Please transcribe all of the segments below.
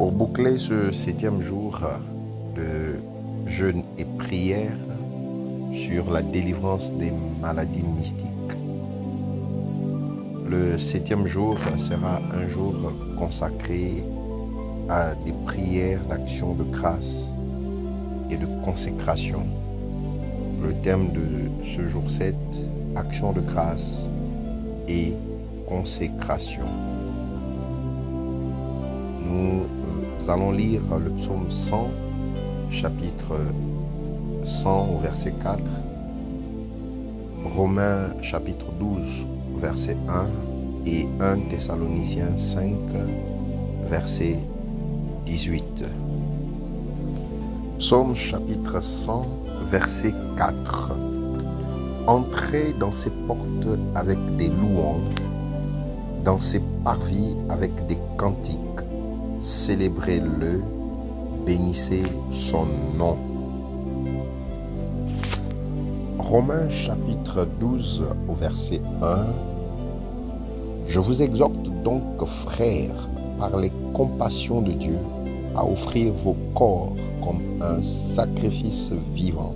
Pour boucler ce 7e jour de jeûne et prière sur la délivrance des maladies mystiques, le 7e jour sera un jour consacré à des prières d'action de grâce et de consécration. Le thème de ce jour 7, action de grâce et consécration. Nous allons lire le psaume 100, chapitre 100 au verset 4, Romains chapitre 12, verset 1 et 1 Thessaloniciens 5, verset 18. Psaume chapitre 100, verset 4. Entrez dans ses portes avec des louanges, dans ses parvis avec des cantiques. Célébrez-le, bénissez son nom. Romains chapitre 12 au verset 1. Je vous exhorte donc, frères, par les compassions de Dieu, à offrir vos corps comme un sacrifice vivant,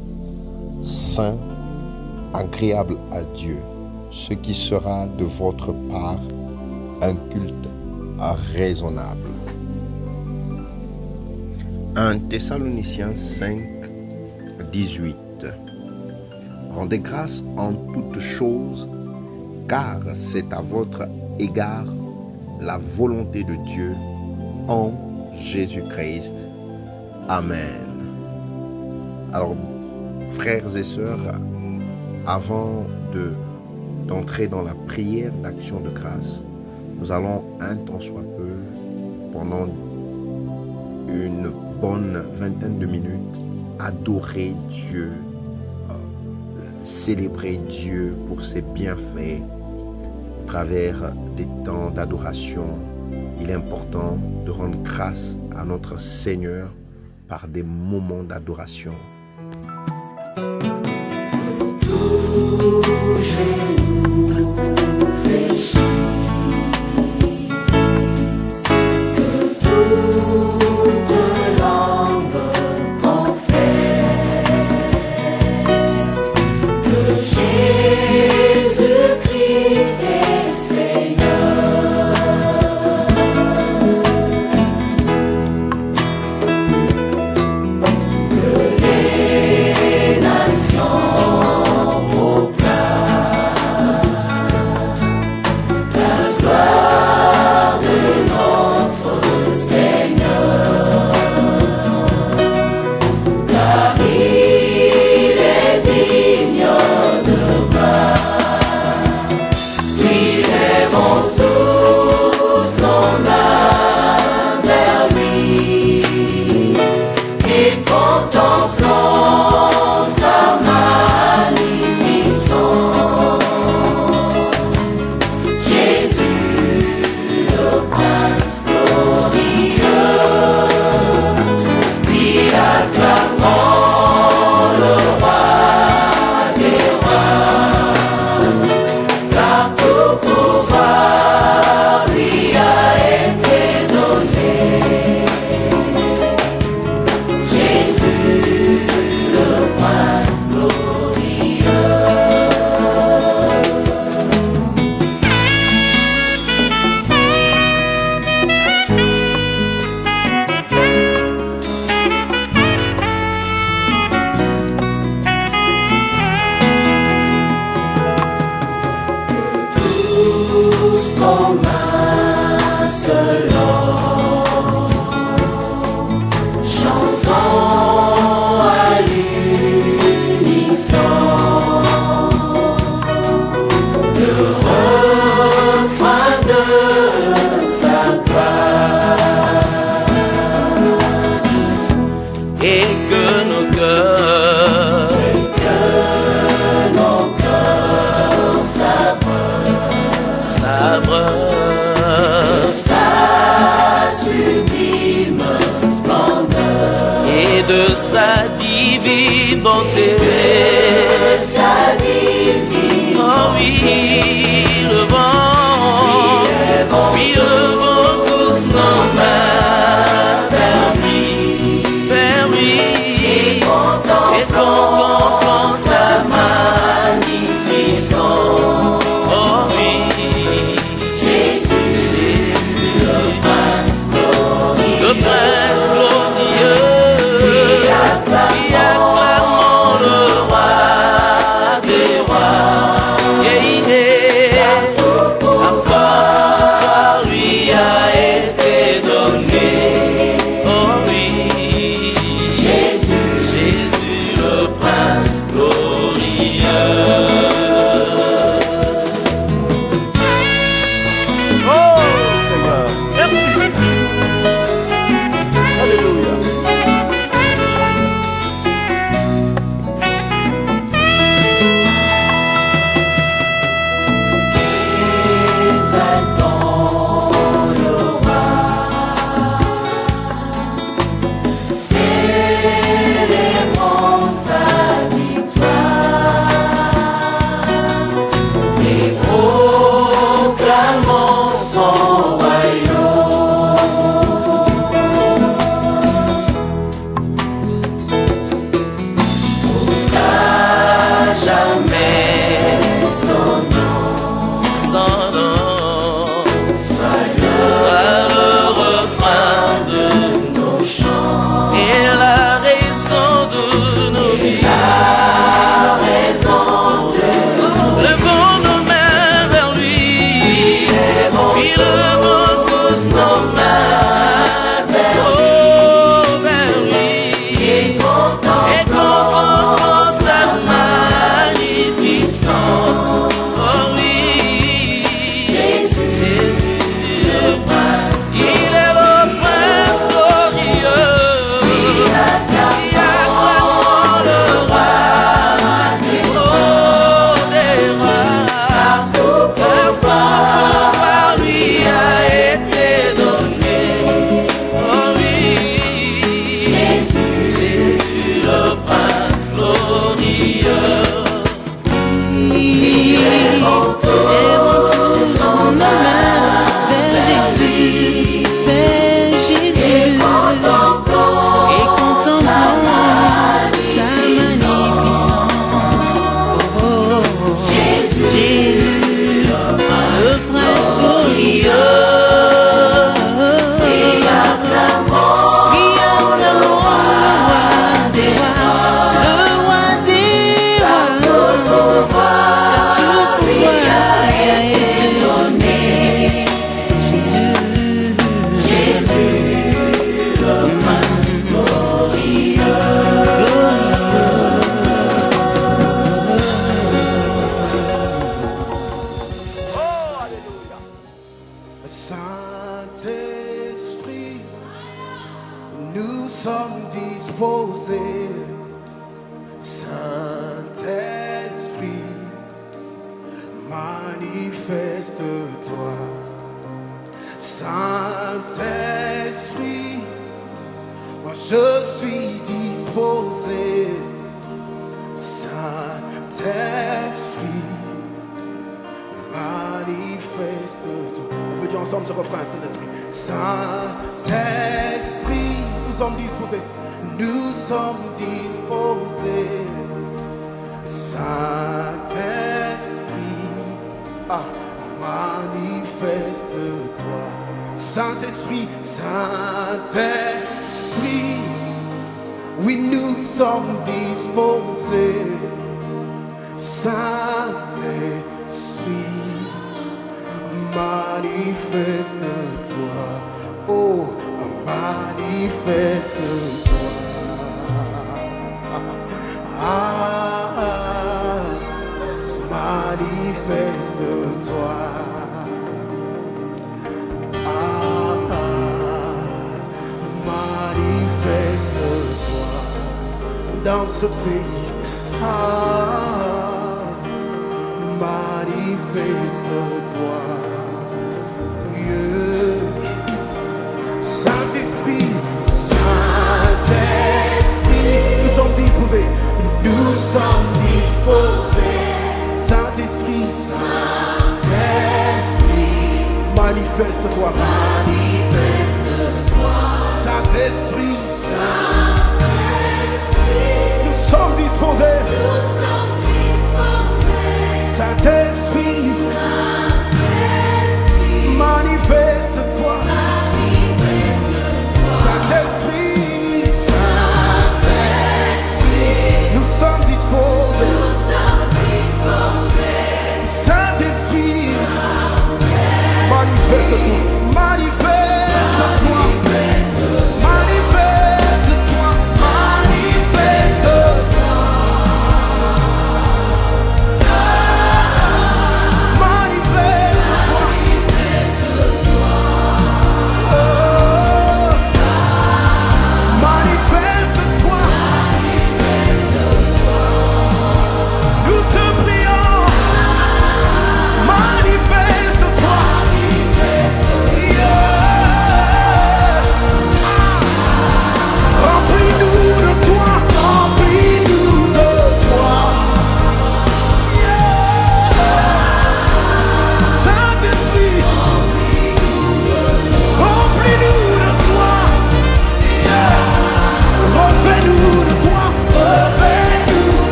saint, agréable à Dieu, ce qui sera de votre part un culte raisonnable. 1 Thessaloniciens 5, 18. Rendez grâce en toutes choses, car c'est à votre égard la volonté de Dieu en Jésus-Christ. Amen. Alors, frères et sœurs, avant d'entrer dans la prière d'action de grâce, nous allons un tant soit peu, pendant une bonne vingtaine de minutes, adorer Dieu, célébrer Dieu pour ses bienfaits. Au travers des temps d'adoration, il est important de rendre grâce à notre Seigneur par des moments d'adoration. De sa divine bonté, oh oui, le vent tous nos mains. manifeste-toi. Saint-Esprit, moi je suis disposé. Saint-Esprit, manifeste-toi. On peut dire ensemble ce refrain, Saint-Esprit. Saint-Esprit, nous sommes disposés. Nous sommes disposés. Saint-Esprit, manifeste-toi. Saint-Esprit, Saint-Esprit, oui, nous sommes disposés. Saint-Esprit, manifeste-toi. Oh, manifeste-toi. Manifeste-toi. Manifeste-toi dans ce pays. Manifeste-toi. Saint-Esprit, Saint-Esprit, nous sommes disposés. Nous sommes disposés. Saint-Esprit, Saint-Esprit, manifeste-toi. Manifeste-toi. Saint-Esprit, Saint-Esprit, nous sommes disposés. Nous sommes disposés. Saint-Esprit, Saint-Esprit, manifeste-toi. Saint-Esprit, Saint-Esprit, nous sommes disposés. Saint-Esprit, manifeste-toi, manifeste-toi, manifeste-toi, manifeste-toi,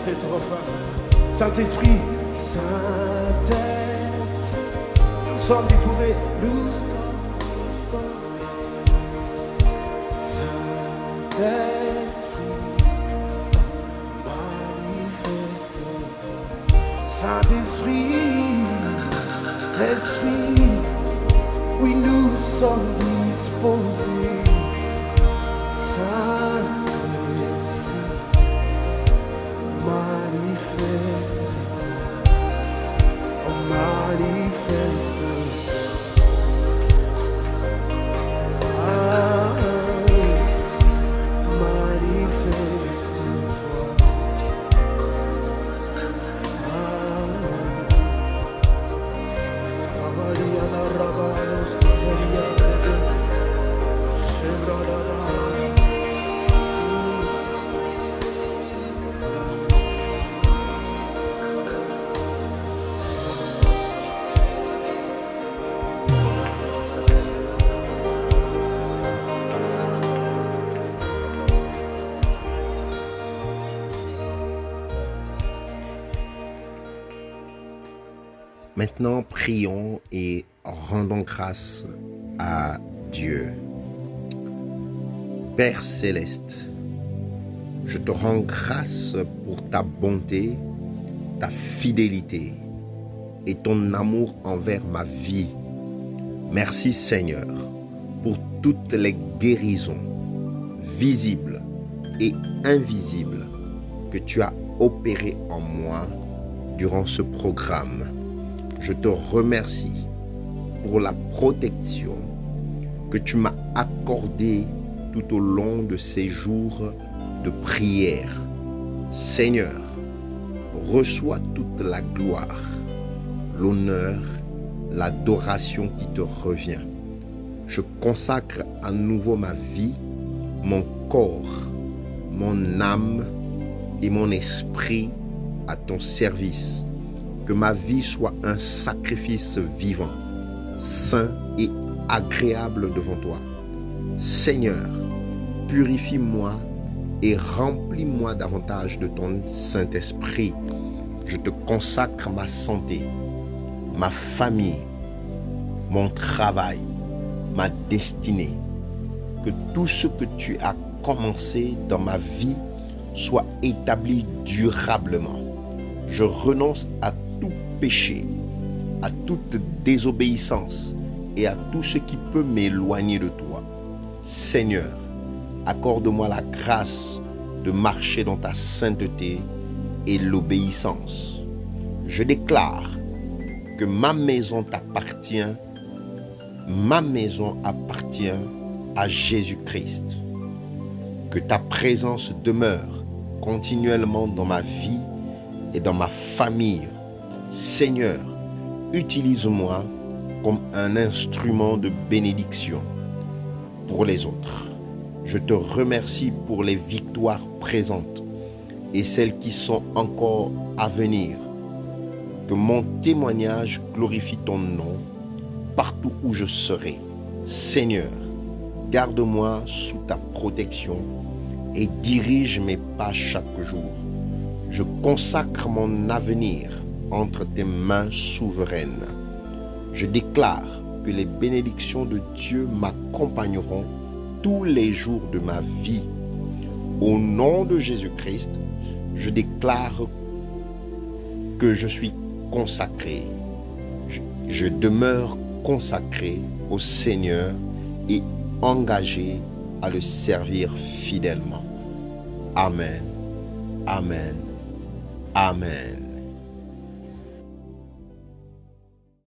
chanter ce refrain. Saint-Esprit, Saint-Esprit, nous sommes disposés, nous sommes disposés. Saint-Esprit, manifeste-toi. Saint-Esprit, Esprit, oui, nous sommes disposés. Saint-Esprit, manifeste-toi. Oh, manifeste-toi. Ah, manifeste-toi. Ah, Scavalia la rabalo, Scavalia de Chevrolet. Maintenant, prions et rendons grâce à Dieu. Père céleste, je te rends grâce pour ta bonté, ta fidélité et ton amour envers ma vie. Merci Seigneur pour toutes les guérisons visibles et invisibles que tu as opérées en moi durant ce programme. Je te remercie pour la protection que tu m'as accordée tout au long de ces jours de prière. Seigneur, reçois toute la gloire, l'honneur, l'adoration qui te revient. Je consacre à nouveau ma vie, mon corps, mon âme et mon esprit à ton service. Que ma vie soit un sacrifice vivant, saint et agréable devant toi. Seigneur, purifie-moi et remplis-moi davantage de ton Saint-Esprit. Je te consacre ma santé, ma famille, mon travail, ma destinée. Que tout ce que tu as commencé dans ma vie soit établi durablement. Je renonce à tout péché, à toute désobéissance et à tout ce qui peut m'éloigner de toi. Seigneur, accorde-moi la grâce de marcher dans ta sainteté et l'obéissance. Je déclare que ma maison t'appartient, ma maison appartient à Jésus-Christ. Que ta présence demeure continuellement dans ma vie et dans ma famille. Seigneur, utilise-moi comme un instrument de bénédiction pour les autres. Je te remercie pour les victoires présentes et celles qui sont encore à venir. Que mon témoignage glorifie ton nom partout où je serai. Seigneur, garde-moi sous ta protection et dirige mes pas chaque jour. Je consacre mon avenir entre tes mains souveraines. Je déclare que les bénédictions de Dieu m'accompagneront tous les jours de ma vie. Au nom de Jésus-Christ, je déclare que je suis consacré. Je demeure consacré au Seigneur et engagé à le servir fidèlement. Amen. Amen. Amen.